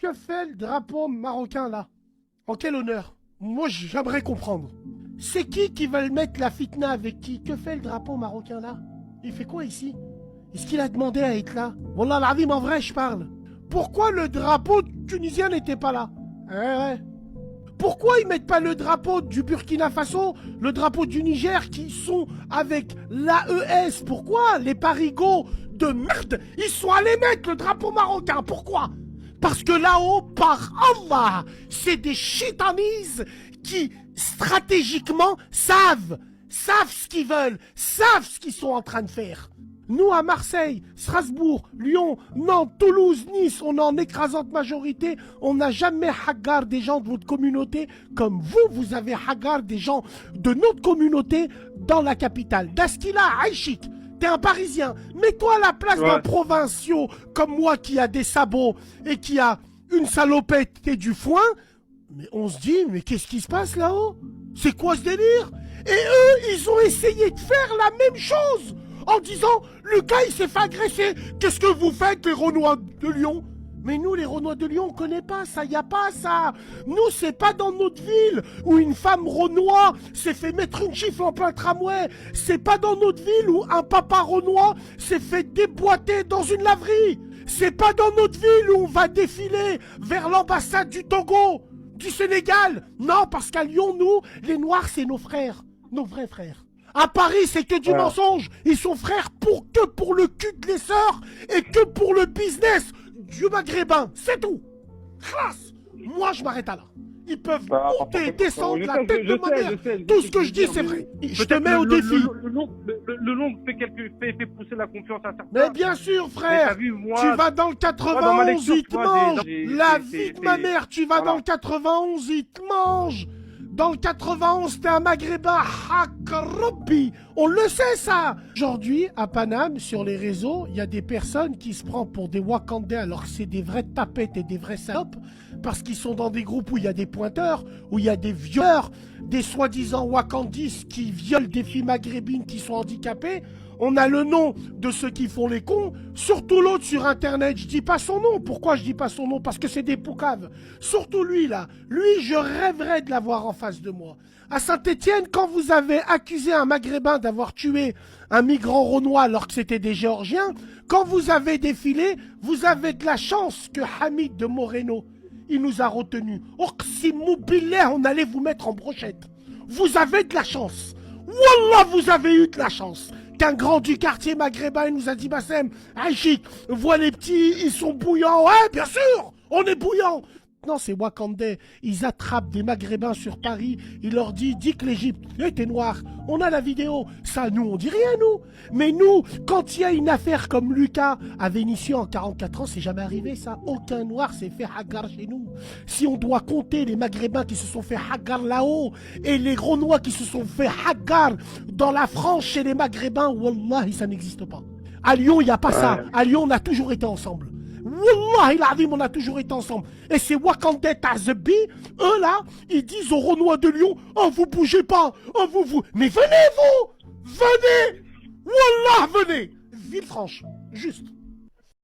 Que fait le drapeau marocain là? En quel honneur? Moi j'aimerais comprendre. C'est qui veut mettre la fitna avec qui? Que fait le drapeau marocain là? Il fait quoi ici? Est-ce qu'il a demandé à être là? Wallah l'azim, en vrai je parle. Pourquoi le drapeau tunisien n'était pas là? Ouais. Pourquoi ils mettent pas le drapeau du Burkina Faso, le drapeau du Niger qui sont avec l'AES? Pourquoi les parigots de merde, ils sont allés mettre le drapeau marocain? Pourquoi? Parce que là-haut, par Allah, c'est des chitanis qui, stratégiquement, savent ce qu'ils veulent, savent ce qu'ils sont en train de faire. Nous, à Marseille, Strasbourg, Lyon, Nantes, Toulouse, Nice, on est en écrasante majorité. On n'a jamais hagar des gens de votre communauté comme vous, vous avez hagar des gens de notre communauté dans la capitale. Daskila, Aïchik, t'es un Parisien. Mets-toi à la place d'un provinciaux comme moi qui a des sabots et qui a une salopette et du foin. Mais on se dit, mais qu'est-ce qui se passe là-haut? C'est quoi ce délire? Et eux, ils ont essayé de faire la même chose en disant, le gars il s'est fait agresser. Qu'est-ce que vous faites les Renois de Lyon? Mais nous les Renois de Lyon on connaît pas ça, y a pas ça. Nous c'est pas dans notre ville où une femme Renois s'est fait mettre une gifle en plein tramway. C'est pas dans notre ville où un papa Renois s'est fait déboîter dans une laverie. C'est pas dans notre ville où on va défiler vers l'ambassade du Togo, du Sénégal. Non, parce qu'à Lyon, nous, les Noirs c'est nos frères, nos vrais frères. À Paris, c'est que du mensonge. Ils sont frères que pour le cul de les sœurs et que pour le business du maghrébin. C'est tout. Classe. Moi, je m'arrête à là. Ils peuvent monter, descendre la tête de ma mère. Tout ce que je dis, c'est vrai. Je te mets au défi. Le nom fait pousser la confiance à certains. Mais bien sûr, frère. Tu vas dans le 91, il te mange. La vie de ma mère, tu vas dans le 91, il te mange. Dans le 91, t'es un maghrébin, Hakrobi. On le sait, ça. Aujourd'hui, à Paname, sur les réseaux, il y a des personnes qui se prennent pour des Wakandais alors que c'est des vraies tapettes et des vraies salopes. Parce qu'ils sont dans des groupes où il y a des pointeurs, où il y a des violeurs, des soi-disant Wakandis qui violent des filles maghrébines qui sont handicapées. On a le nom de ceux qui font les cons, surtout l'autre sur internet. Je dis pas son nom. Pourquoi je dis pas son nom? Parce que c'est des poucaves. Surtout lui là. Lui, je rêverais de l'avoir en face de moi. À Saint-Étienne, quand vous avez accusé un maghrébin d'avoir tué un migrant renois alors que c'était des Géorgiens, quand vous avez défilé, vous avez de la chance que Hamid de Moreno, il nous a retenus. Oqsimou billah, on allait vous mettre en brochette. Vous avez de la chance. Wallah, vous avez eu de la chance. Qu'un grand du quartier maghrébin il nous a dit, Bassem, Aïchik, vois les petits, ils sont bouillants. Ouais, bien sûr, on est bouillants. Non, c'est Wakandais. Ils attrapent des maghrébins sur Paris. Ils leur disent, dis que l'Égypte, t'es noir. On a la vidéo. Ça, nous, on dit rien, nous. Mais nous, quand il y a une affaire comme Lucas à Vénissieux en 44 ans, c'est jamais arrivé, ça. Aucun noir s'est fait hagar chez nous. Si on doit compter les maghrébins qui se sont fait hagar là-haut et les Renois qui se sont fait hagar dans la France chez les maghrébins, wallahi, ça n'existe pas. À Lyon, il n'y a pas ça. À Lyon, on a toujours été ensemble. Wallahi l'azim, on a toujours été ensemble. Et ces Wakandais Tazebi, eux là, ils disent aux Renois de Lyon, oh vous bougez pas, oh vous. Mais venez vous, venez, Wallah venez. Villefranche, juste.